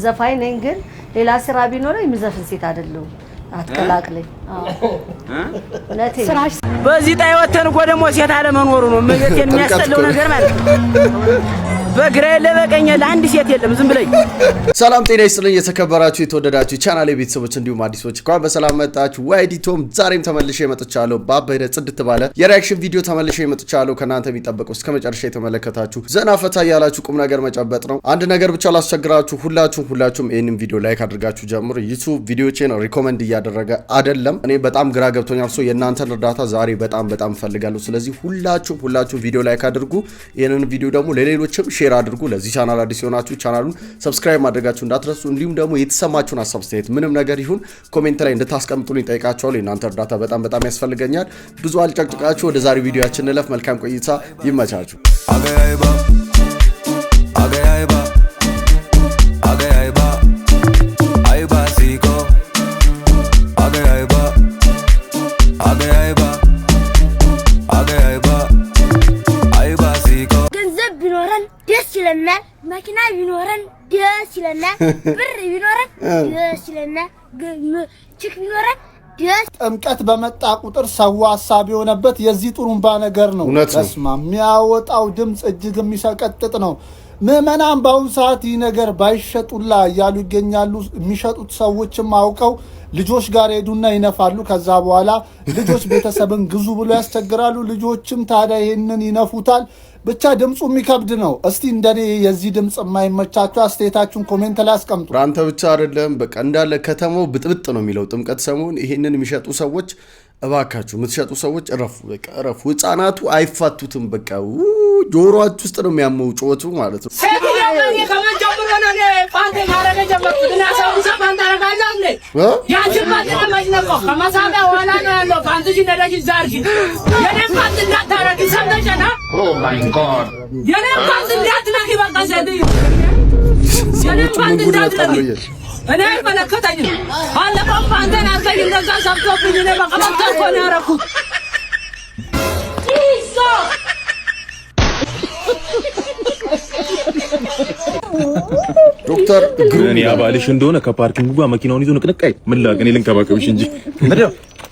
ዘፋኝ ነኝ ግን ሌላ ስራ ቢኖረኝ የምዘፍን ሴት አይደለሁም አትቀላቅለኝ ነቴ ስራሽ በዚህ ጣይ ወተን እኮ ደግሞ ሴት አለ መኖሩ ነው መገቴን የሚያስጠላው ነገር ማለት በግራ ለበቀኝ ለአንድ ሴት የለም ዝም ብለኝ ሰላም ጤና ይስጥልኝ የተከበራችሁ የተወደዳችሁ ቻናሌ ቤተሰቦች እንዲሁም አዲሶች እንኳን በሰላም መጣችሁ ዋይዲቶም ዛሬም ተመልሼ መጥቻለሁ ባበደ ጽድት ባለ የሪአክሽን ቪዲዮ ተመልሼ መጥቻለሁ ከናንተ የሚጠበቀው እስከመጨረሻ የተመለከታችሁ ዘና ፈታ ያላችሁ ቁም ነገር መጨበጥ ነው አንድ ነገር ብቻ ላስቸግራችሁ ሁላችሁም ይሄንን ቪዲዮ ላይክ አድርጋችሁ ጀምሩ ዩቲዩብ ቪዲዮቼን ሪኮመንድ እያደረገ አይደለም እኔ በጣም ግራ ገብቶኛል ሶ የናንተን እርዳታ ዛሬ በጣም ፈልጋለሁ ስለዚህ ሁላችሁም ቪዲዮ ላይክ አድርጉ ይሄንን ቪዲዮ ደግሞ ለሌሎችም ሼር አድርጉ ለዚህ ቻናል አዲስ ሆናችሁ ቻናሉን ሰብስክራይብ ማድረጋችሁ እንዳትረሱ እንዲሁም ደግሞ የተሰማችሁን ሐሳብ አስተያየት ምንም ነገር ይሁን ኮሜንት ላይ እንድታስቀምጡልኝ ጠይቃችኋለሁ እናንተ እርዳታ በጣም ያስፈልገኛል ብዙ አልጨቅጭቃችሁ ወደ ዛሬ ቪዲዮአችን እንለፍ መልካም ቆይታ ይመቻችሁ መኪና ቢኖረን ደስ ይለናል ብር ቢኖረን ደስ ይለናል ቺክ ቢኖረን ደስ ጥምቀት በመጣ ቁጥር ሰው ሐሳብ የሆነበት የዚህ ጥሩምባ ነገር ነው ተስማ የሚያወጣው ድምጽ እጅግ የሚሰቀጥጥ ነው ምዕመናን በአሁኑ ሰዓት ይህ ነገር ባይሸጡላ እያሉ ይገኛሉ የሚሸጡት ሰዎችም አውቀው ልጆች ጋር ሄዱና ይነፋሉ ከዛ በኋላ ልጆች ቤተሰብን ግዙ ብሎ ያስቸግራሉ ልጆችም ታዲያ ይሄንን ይነፉታል ብቻ ድምጹ የሚከብድ ነው እስቲ እንደኔ የዚህ ድምጽ የማይመቻችሁ አስተያየታችሁን ኮሜንት ላይ አስቀምጡ አንተ ብቻ አይደለም በቃ እንዳለ ከተማው ብጥብጥ ነው የሚለው ጥምቀት ሰሞን ይሄንን የሚሸጡ ሰዎች እባካችሁ የምትሸጡ ሰዎች እረፉ ህፃናቱ አይፋቱትም በቃ ጆሮአችሁ ውስጥ ነው የሚያመው ጮቱ ማለት ነው እኔ መለከተኝ አለቀም አንተን አርከኝ እንደዛ ሰብቶብኝ እኔ በቀመጣ ኮነ ያረኩ ዶክተር ግሩም ያባልሽ እንደሆነ ከፓርኪንግ ጋር መኪናውን ይዞ ንቅንቃይ ምን ላገኝ ልንከባከብሽ እንጂ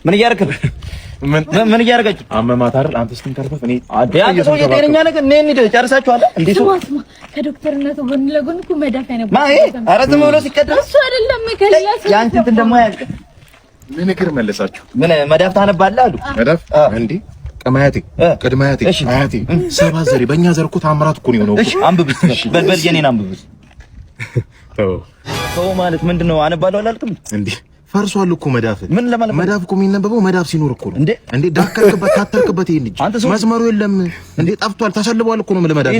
ምን እያረከብ ምን እያረጋችሁ አመማት አይደል አንተ ስትንከርፈት እኔ ያ ሰው የጤነኛ ነገር ነኝ ጨርሳችኋል እንዴ ሰው ከዶክተርነቱ ጎን ለጎን እኮ መዳፍ አይነበር ማይ ኧረ ዝም ብሎ ሲቀደም እሱ አይደለም ከላስ ያንቺ እንትን ደሞ ያልቅ ምን ነገር መለሳችሁ ምን መዳፍ ታነባለህ አሉ መዳፍ እንዴ ቀማያቴ ቀድማያቴ አያቴ ሰባት ዘሬ በእኛ ዘር እኮ ታምራት እኮ ነው እሺ አንብብስ በልበል የኔን አንብብስ ተው ማለት ምንድነው አነባለሁ አላልክም እንዴ ፈርሷል እኮ መዳፍ ምን ለማለት መዳፍ እኮ የሚነበበው መዳፍ ሲኖር እኮ ነው እንዴ ዳከርክበት ታተርክበት ይሄን ልጅ መስመሩ የለም እንዴ ጠፍቷል ተሰልቧል እኮ ነው መዳፍ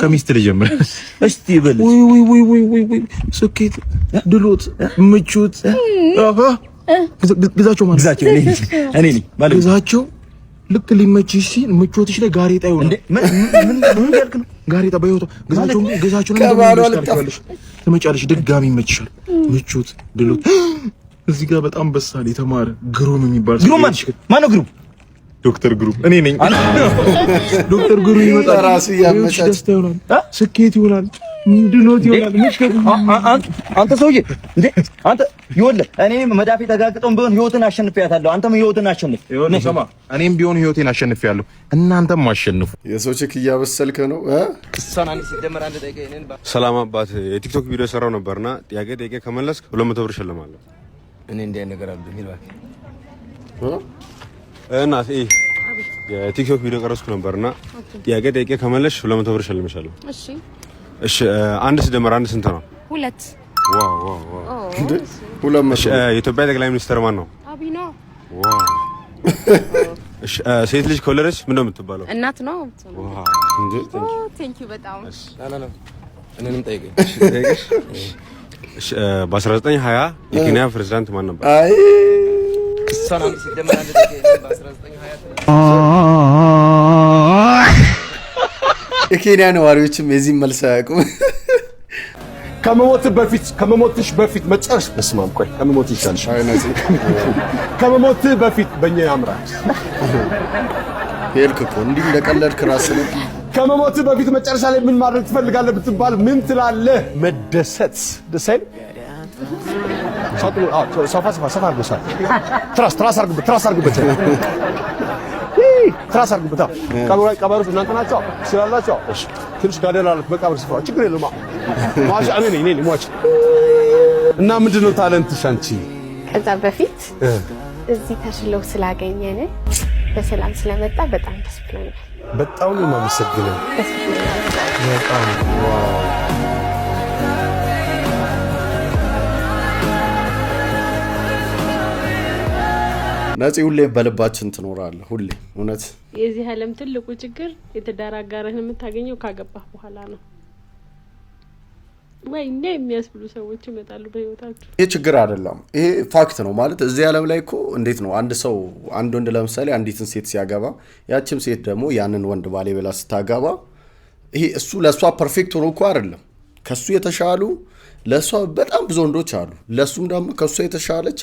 ከሚስት ልጀምር እስቲ በል ወይ ስኬት ድሎት ምቾት ግዛቸው ማለት እኔ ነኝ ማለት ግዛቸው ልክ ሊመችሽ ሲል ምቾትሽ ላይ ጋሬጣ ይሆናል እንዴ ምን ያልክ ነው ጋሬጣ ባይወጣ ግዛቸው ነው ተመጫለሽ ድጋሚ ይመችሻል ምቾት ድሎት እዚህ ጋር በጣም በሳል የተማረ ግሩም የሚባል ግሩም ማን ነው ግሩም ዶክተር ግሩም እኔ ነኝ ዶክተር ግሩም ይመጣል ራስ ያመቻች ደስታ ይሆናል ስኬት ይሆናል ድሎት ይሆናል ምሽከት አንተ ሰውዬ እንዴ አንተ ይወለ እኔም መዳፊ ተጋግጠው ቢሆን ህይወትን አሸንፈያታለሁ አንተም ህይወትን አሸንፍ ይሆነ ሰማ እኔም ቢሆን ህይወቴን አሸንፈያለሁ እናንተም አሸንፉ የሰው ቼክ እያበሰልከ ነው እሷን አንድ ሲደመር አንድ ደቂቃ እኔን ሰላም አባት የቲክቶክ ቪዲዮ ሰራው ነበርና ጥያቄ ከመለስክ 200 ብር ሸልማለሁ እኔ እንደ ነገር አብዱ ይልባል እና የቲክቶክ ቪዲዮ ቀረስኩ ነበርና ጥያቄ ከመለስሽ 200 ብር ሸልምሻለሁ እሺ አንድ ሲደመር አንድ ስንት ነው ሁለት ዋው እንዴ ሁለት መሽ የኢትዮጵያ ጠቅላይ ሚኒስትር ማን ነው አብይ ነው ዋው እሺ ሴት ልጅ ከወለደች ምን ነው የምትባለው እናት ነው ዋው እንዴ ቴንክ ዩ በጣም ና እኔንም ጠይቀኝ እሺ በ1920 የኬንያ ፕሬዝዳንት ማን ነበር አይ እሷን አንድ ሲደመር አንድ ደቂቃ በ1920 የኬንያ ነዋሪዎችም የዚህ መልስ አያውቁም ከመሞትሽ በፊት መጨረሽ በስማም ቆይ ከመሞት ይሻልሽ ከመሞት በፊት በእኛ ያምራል ሄልክ እኮ እንዲህ እንደቀለድክ ራስህ ከመሞት በፊት መጨረሻ ላይ ምን ማድረግ ትፈልጋለህ ብትባል ምን ትላለህ? መደሰት። ደስ አይል? ሰፋ አድርጎሻል። ትራስ አድርጉበት። ቀበሮች እናንተ ናቸው ስላላቸው ትንሽ ጋደል አለት መቃብር ስፍራ ችግር የለውም። ማሻ እኔ ነኝ ሟች። እና ምንድነው ታለንትሽ አንቺ? ከዛ በፊት እዚህ ተሽለው ስላገኘን በሰላም ስለመጣ በጣም ደስ ብሎኛል። በጣም ነው የማመሰግነው። በጣም ነፂ ሁሌ በልባችን ትኖራለህ። ሁሌ እውነት የዚህ ዓለም ትልቁ ችግር የትዳር አጋርህን የምታገኘው ካገባህ በኋላ ነው። ወይ እንደ የሚያስብሉ ሰዎች ይመጣሉ በህይወታችሁ። ይሄ ችግር አይደለም፣ ይሄ ፋክት ነው። ማለት እዚህ ዓለም ላይ እኮ እንዴት ነው አንድ ወንድ ለምሳሌ አንዲትን ሴት ሲያገባ ያቺም ሴት ደግሞ ያንን ወንድ ባሌ ብላ ስታገባ ይሄ እሱ ለሷ ፐርፌክት ሆኖ እኮ አይደለም። ከሱ የተሻሉ ለሷ በጣም ብዙ ወንዶች አሉ። ለሱም ደግሞ ከሷ የተሻለች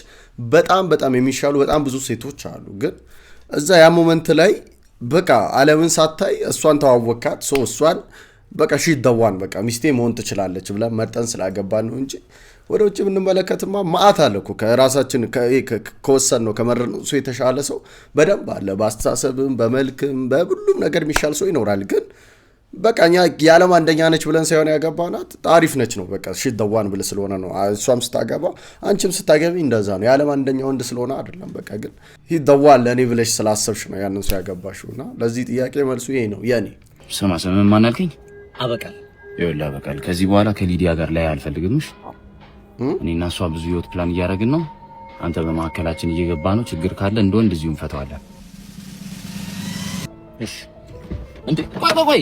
በጣም የሚሻሉ በጣም ብዙ ሴቶች አሉ። ግን እዛ ያ ሞመንት ላይ በቃ ዓለምን ሳታይ እሷን ተዋወቃት። እሷን በቃ ሺደዋን በቃ ሚስቴ መሆን ትችላለች ብለን መርጠን ስላገባን ነው እንጂ ወደ ውጭ ብንመለከትማ ማአት አለ እኮ ከራሳችን ከወሰን ነው ከመረጥነው ሰው የተሻለ ሰው በደንብ አለ። በአስተሳሰብም በመልክም በሁሉም ነገር የሚሻል ሰው ይኖራል። ግን በቃ እኛ የዓለም አንደኛ ነች ብለን ሳይሆን ያገባናት አሪፍ ነች ነው በቃ ሺደዋን ብለ ስለሆነ ነው። እሷም ስታገባ አንቺም ስታገቢ እንደዛ ነው። የዓለም አንደኛ ወንድ ስለሆነ አይደለም። በቃ ግን ሂደዋን ለእኔ ብለሽ ስላሰብሽ ነው ያንን ሰው ያገባሽውና ለዚህ ጥያቄ መልሱ ይሄ ነው የኔ። ስማ ማን አልከኝ? አበቃል። ይኸውልህ አበቃል፣ ከዚህ በኋላ ከሊዲያ ጋር ላይ አልፈልግምሽ። እኔና እሷ ብዙ ህይወት ፕላን እያደረግን ነው። አንተ በመካከላችን እየገባ ነው። ችግር ካለ እንደው እንደዚሁ እንፈታዋለን። እሺ እንዴ? ቆይ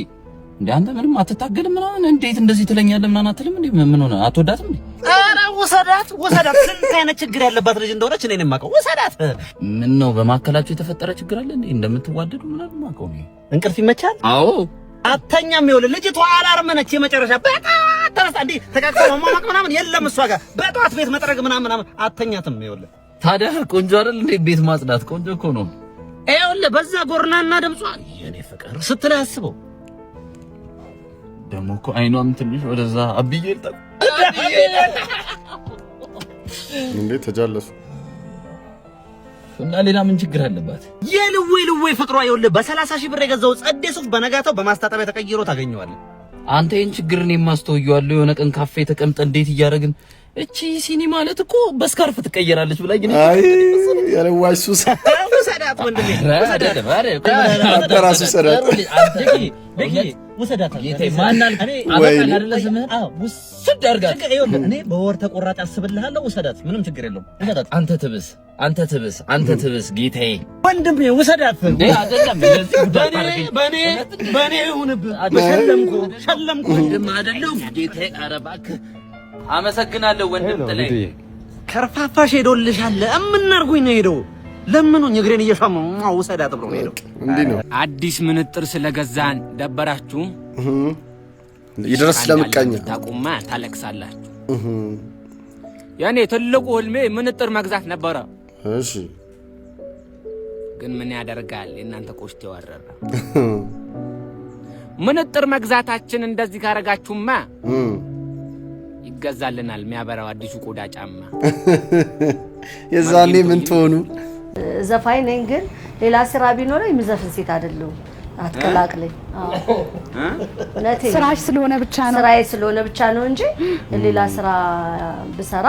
እንዴ አንተ ምንም አትታገልም ምናምን? እንዴት እንደዚህ ትለኛለህ? ምናምን አትልም እንዴ? ምን ሆነ? አትወዳትም እንዴ? ኧረ ውሰዳት። ስንት አይነት ችግር ያለባት ልጅ እንደሆነች እኔ ነኝ የማውቀው። ውሰዳት። ምን ነው በመካከላችሁ የተፈጠረ ችግር አለ እንዴ? እንደምትዋደዱ ምናምን ማውቀው ነው። እንቅልፍ ይመቻል? አዎ አተኛም። ይኸውልህ ልጅቷ አላርም ነች። የመጨረሻ በቃ ተነሳ እንዴ ተቃቅፈው ማማቅ ምናምን የለም እሷ ጋር በጧት ቤት መጥረግ ምናምን አተኛትም። ይኸውልህ ታዲያ ቆንጆ አይደል እንዴ? ቤት ማጽዳት ቆንጆ እኮ ነው። ይኸውልህ በዛ ጎርናና ድምጿ የኔ ፍቅር ስትል አስበው። ደግሞ እኮ አይኗም ትንሽ ወደዛ አብዬ ልጠቅ እንዴ ተጃለሱ እና ሌላ ምን ችግር አለባት? የልዌ ፍቅሯ ይኸውልህ በ30,000 ብር የገዛው ጸዴ ሱፍ በነጋታው በማስታጠቢያ ተቀይሮ ታገኘዋለህ። አንተ ይሄን ችግር እኔ ማስተውየዋለሁ። የሆነ ቀን ካፌ ተቀምጠ እንዴት እያደረግን እቺ ሲኒ ማለት እኮ በስካርፍ ትቀየራለች ብላኝ ነው ያለዋሽ ሱስ ወሰዳት ወንድሜ አራሱ ሰራት ወሰዳት ጌታዬ ማናል አበቃ አይደለ ስምህ? ውስድ አድርጋት። እኔ በወር ተቆራጭ አስብልሃለሁ። ወሰዳት፣ ምንም ችግር የለውም። ወሰዳት። አንተ ትብስ ጌታዬ ወንድሜ ወሰዳት። እንዴ አይደለም እንደዚህ ጉዳይ በኔ ይሁንብህ። ሸለምኩ ወንድም አይደለም ጌታዬ። ኧረ እባክህ አመሰግናለሁ ወንድም ጥላይ። ከርፋፋሽ ሄዶልሻል። እምናርጉኝ ነው ሄደው ለምኑኝ እግሬን እየሻሙ ወሰዳት ብሎ ሄደው። እንዴ ነው አዲስ ምንጥር ስለገዛን ደበራችሁ? ይድረስ ለምቀኛ ታቁማ ታለቅሳላችሁ። ያኔ ትልቁ ህልሜ ምንጥር መግዛት ነበረ። እሺ ግን ምን ያደርጋል የእናንተ ቆሽት ያወረረ ምንጥር መግዛታችን እንደዚህ ካረጋችሁማ ይገዛልናል የሚያበራው አዲሱ ቆዳ ጫማ። የዛኔ ምን ትሆኑ? ዘፋኝ ነኝ ግን ሌላ ስራ ቢኖረኝ የምዘፍን ሴት አይደለሁም። አትቀላቅለኝ። ስራሽ ስለሆነ ብቻ ነው ስራዬ ስለሆነ ብቻ ነው እንጂ ሌላ ስራ ብሰራ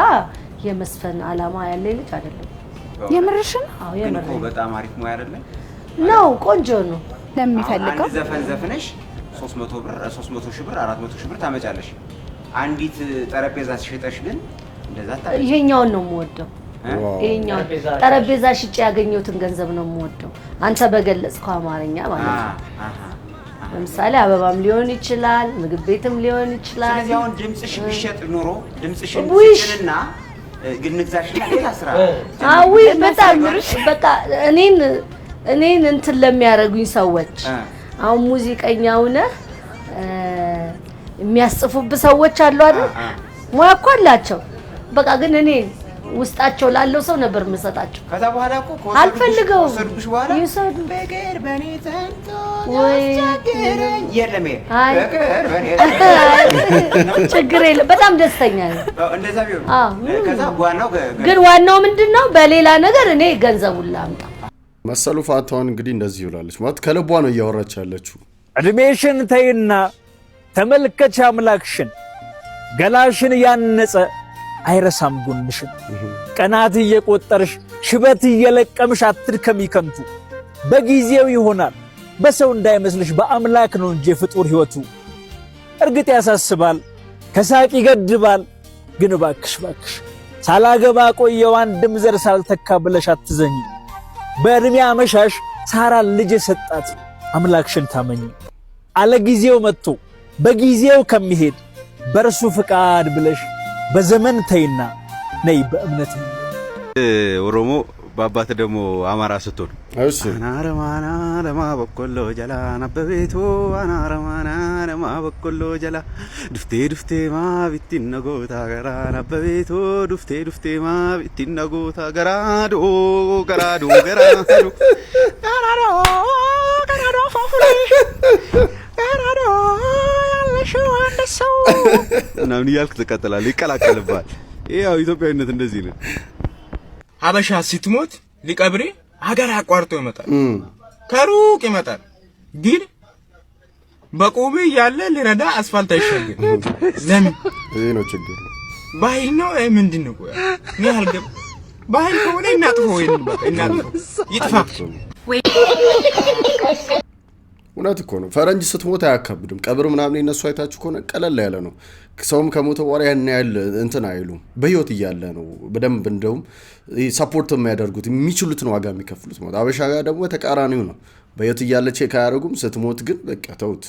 የመስፈን አላማ ያለኝ ልጅ አይደለም። የምርሽን? አዎ የምርሽን። በጣም አሪፍ ሙያ አይደለም ነው? ቆንጆ ነው ለሚፈልገው። አንድ ዘፈን ዘፍነሽ 300 ብር 300 ሺህ ብር 400 ሺህ ብር ታመጫለሽ። አንዲት ጠረጴዛ ሽጠሽ ግን እንደዛ ታዲያ ይሄኛውን ነው የምወደው። ይሄኛው ጠረጴዛ ሽጬ ያገኘሁትን ገንዘብ ነው የምወደው። አንተ በገለጽከው አማርኛ ማለት ነው። ለምሳሌ አበባም ሊሆን ይችላል፣ ምግብ ቤትም ሊሆን ይችላል። ስለዚህ አሁን ድምጽሽ ቢሸጥ ኖሮ ድምጽሽን ሽጥንና ግን ንግዛሽና ሌላ ስራ አዊ በጣም በቃ እኔን እንትን ለሚያረጉኝ ሰዎች አሁን ሙዚቀኛው ነህ የሚያስጽፉብ ሰዎች አሉ አይደል? ሙያ እኮ አላቸው። በቃ ግን እኔን ውስጣቸው ላለው ሰው ነበር የምሰጣቸው። ከዛ በኋላ እኮ አልፈልገው ወሰድኩሽ በኋላ ይሰዱ በቀር በኔ ተንቶ ወይ የለም በቀር በኔ ችግር የለም። በጣም ደስተኛ ነኝ እንደዛ ቢሆን። ከዛ ዋናው ምንድነው በሌላ ነገር እኔ ገንዘቡን ላምጣ መሰሉ ፋታውን እንግዲህ እንደዚህ ይውላለች ማለት ከልቧ ነው እያወራች ያለችው። እድሜሽን ተይና ተመልከች አምላክሽን ገላሽን ያነጸ አይረሳም ጎንሽን ቀናት እየቆጠርሽ ሽበት እየለቀምሽ አትድከሚ ከንቱ በጊዜው ይሆናል በሰው እንዳይመስልሽ በአምላክ ነው እንጂ ፍጡር ህይወቱ እርግጥ ያሳስባል ከሳቂ ይገድባል ግን ባክሽ ሳላገባ ቆየው አንድም ዘር ሳልተካ ብለሽ አትዘኝ በእድሜ አመሻሽ ሳራን ልጅ ሰጣት አምላክሽን ታመኝ አለ ጊዜው መጥቶ በጊዜው ከሚሄድ በርሱ ፍቃድ ብለሽ በዘመን ተይና ነይ በእምነት ኦሮሞ ባባት ደግሞ አማራ ስትሆን እሺ አናረማና ለማ በቆሎ ጀላ ነበቤቱ አናረማና ለማ በቆሎ ጀላ ዱፍቴ ማ ቢትነጎታ ገራ ነበቤቱ ዱፍቴ ማ ቢትነጎታ ገራዶ ገራዶ ገራዶ ያለሽው አንድ ሰው ምናምን እያልክ ትቀጥላለህ ይቀላቀልብሃል። ያው ኢትዮጵያዊነት እንደዚህ ነው። ሀበሻ ስትሞት ሊቀብሬ ሀገር አቋርጦ ይመጣል ከሩቅ ይመጣል ግን በቆቤ ያለ ሊረዳ አስፋልት አይሻገር ለምን ይሄ ነው ችግሩ ባህል ነው ምንድነው ቆይ ነው ያልገብ ባህል ከሆነ እናጥፈው ይጥፋ እውነት እኮ ነው ፈረንጅ ስትሞት አያካብድም ቀብር ምናምን እነሱ አይታችሁ ከሆነ ቀለል ያለ ነው ሰውም ከሞተ በኋላ ያን ያህል እንትን አይሉም በህይወት እያለ ነው በደንብ እንደውም ሰፖርት የሚያደርጉት የሚችሉትን ዋጋ የሚከፍሉት ማለት አበሻ ጋር ደግሞ ተቃራኒው ነው በህይወት እያለ ቼክ አያደርጉም ስትሞት ግን በቃ ተውት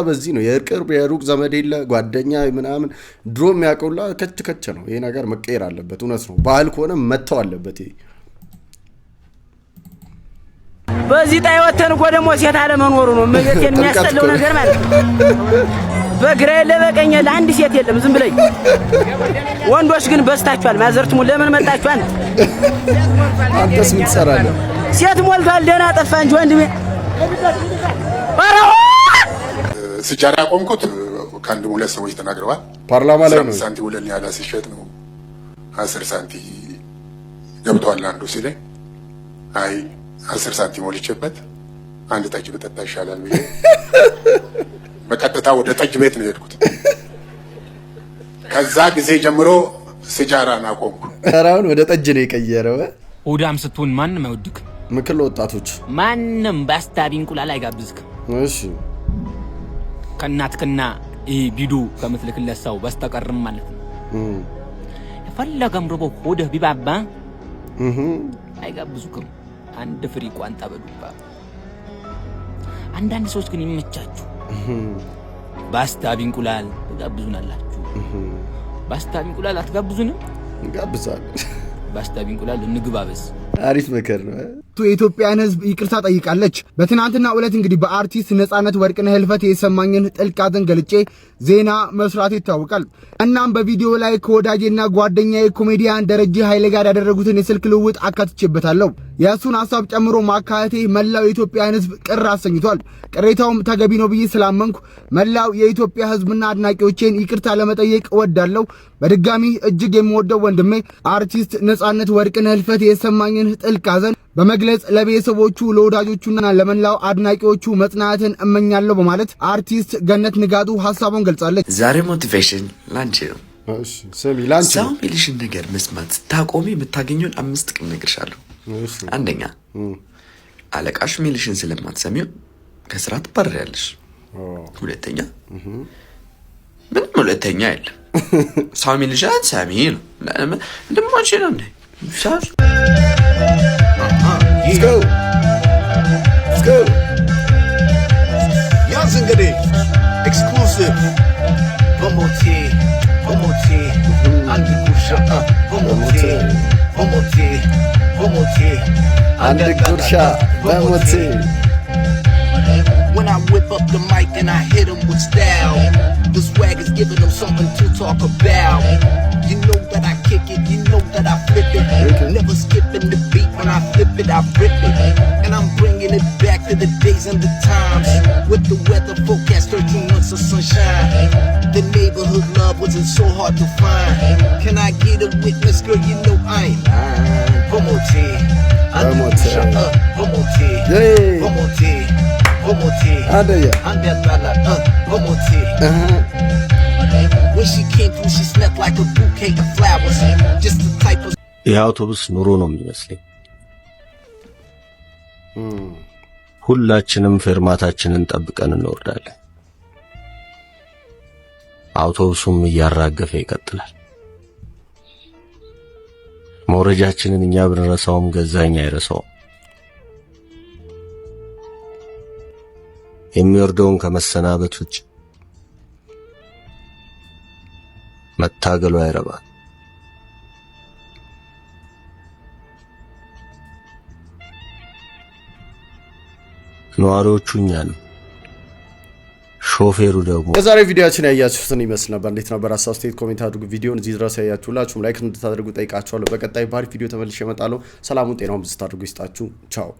በዚህ ነው የቅርብ የሩቅ ዘመድ የለ ጓደኛ ምናምን ድሮ የሚያውቀውላ ከች ነው ይሄ ነገር መቀየር አለበት እውነት ነው ባህል ከሆነ መተው አለበት ይሄ በዚህ ጣይ ወተን እኮ ደግሞ ሴት አለ መኖሩ ነው መገት የሚያስጠላው ነገር ማለት በግራ ለበቀኝ ለአንድ ሴት የለም ዝም ብለኝ ወንዶች ግን በስታችኋል ማዘርትሙ ለምን መጣችሁ አንተስ ምን ትሰራለህ ሴት ሞልቷል ደና ጠፋ እንጂ ወንድሜ ሲጃራ ቆምኩት ከአንድ ሁለት ሰዎች ተናግረዋል ፓርላማ ላይ ነው ሳንቲ ወለል ያዳ ሲሸጥ ነው 10 ሳንቲ ገብቷል አንዱ ሲለኝ አይ 10 ሳንቲም ሞልቼበት አንድ ጠጅ በጠጣ ይሻላል ብዬ በቀጥታ ወደ ጠጅ ቤት ነው የሄድኩት ከዛ ጊዜ ጀምሮ ሲጃራን አቆምኩ አራውን ወደ ጠጅ ነው የቀየረው ኦዳም ስትሆን ማንንም አይወድክ ምክል ወጣቶች ማንንም ባስታቢ እንቁላል አይጋብዝክ እሺ ከናትከና ቢዱ ከምትልክለሰው በስተቀርም ማለት ነው ፈለገም ረቦ ሆደ ቢባባ አይጋብዙክም አንድ ፍሪ ቋንጣ በዱባ አንዳንድ ሰዎች ግን ይመቻችሁ ባስታቢ እንቁላል ጋብዙናላችሁ ባስታቢ እንቁላል አትጋብዙንም ጋብዛለን ባስታቢ እንቁላል እንግባበስ አሪፍ መከር ነው የኢትዮጵያን ህዝብ ይቅርታ ጠይቃለች በትናንትና ዕለት እንግዲህ በአርቲስት ነጻነት ወርቅነህ ህልፈት የሰማኝን ጥልቅ ሐዘን ገልጬ ዜና መስራት ይታወቃል እናም በቪዲዮ ላይ ከወዳጄና ጓደኛዬ ኮሜዲያን ደረጀ ኃይሌ ጋር ያደረጉትን የስልክ ልውውጥ አካትቼበታለሁ የእሱን ሐሳብ ጨምሮ ማካተቴ መላው የኢትዮጵያን ህዝብ ቅር አሰኝቷል ቅሬታውም ተገቢ ነው ብዬ ስላመንኩ መላው የኢትዮጵያ ህዝብና አድናቂዎቼን ይቅርታ ለመጠየቅ እወዳለሁ በድጋሚ እጅግ የምወደው ወንድሜ አርቲስት ነጻነት ወርቅነህ ህልፈት የሰማኝን ጥልቅ ሐዘን በመግለጽ ለቤተሰቦቹ ለወዳጆቹና ለመላው አድናቂዎቹ መጽናናትን እመኛለሁ በማለት አርቲስት ገነት ንጋቱ ሐሳቡን ገልጻለች ዛሬ ሞቲቬሽን ላንቺ ነው እሺ ሰሚ ላንቺ ሰው ሚሊሽን ነገር መስማት ታቆሚ የምታገኙን 5 ጥቅም ነግርሻለሁ አንደኛ አለቃሽ ሚሊሽን ስለማትሰሚው ከስራ ትባረሪያለሽ ሁለተኛ ምንም ሁለተኛ የለም ሰው ሚሊሽን ሰሚ ነው እንደማንቺ ነው እንዴ Let's go. Y'all Zingade, exclusive. One more tea. Under Gusha. One more tea. Under Gusha. One more tea. When I whip up the mic and I hit them with style, the swag is giving them something to talk about. You know that I kick it, you know that I flip it, I rip it. And I'm bringing it back to the days and the times. With the weather forecast, 13 months of sunshine. The neighborhood love wasn't so hard to find. Can I get a witness, girl? You know I ain't lying. Pomote, pomote, pomote, pomote. Andetala, pomote. When she came through, she smelled like a bouquet of flowers. Just the type of. ይህ አውቶቡስ ኑሮ ነው የሚመስለኝ። ሁላችንም ፌርማታችንን ጠብቀን እንወርዳለን። አውቶቡሱም እያራገፈ ይቀጥላል። መውረጃችንን እኛ ብንረሳውም ገዛኝ አይረሳውም። የሚወርደውን ከመሰናበት ውጭ መታገሉ አይረባም። ነዋሪዎቹ እኛ ነን፣ ሾፌሩ ደግሞ። የዛሬ ቪዲዮአችን ያያችሁትን ይመስል ነበር። እንዴት ነበር? ሀሳብ አስተያየት ኮሜንት አድርጉ። ቪዲዮውን እዚህ ድረስ ያያችሁ ሁላችሁም ላይክ እንድታደርጉ ጠይቃችኋለሁ። በቀጣይ ባሪ ቪዲዮ ተመልሼ እመጣለሁ። ሰላሙን ጤናውን ብዝት አድርጉ ይስጣችሁ። ቻው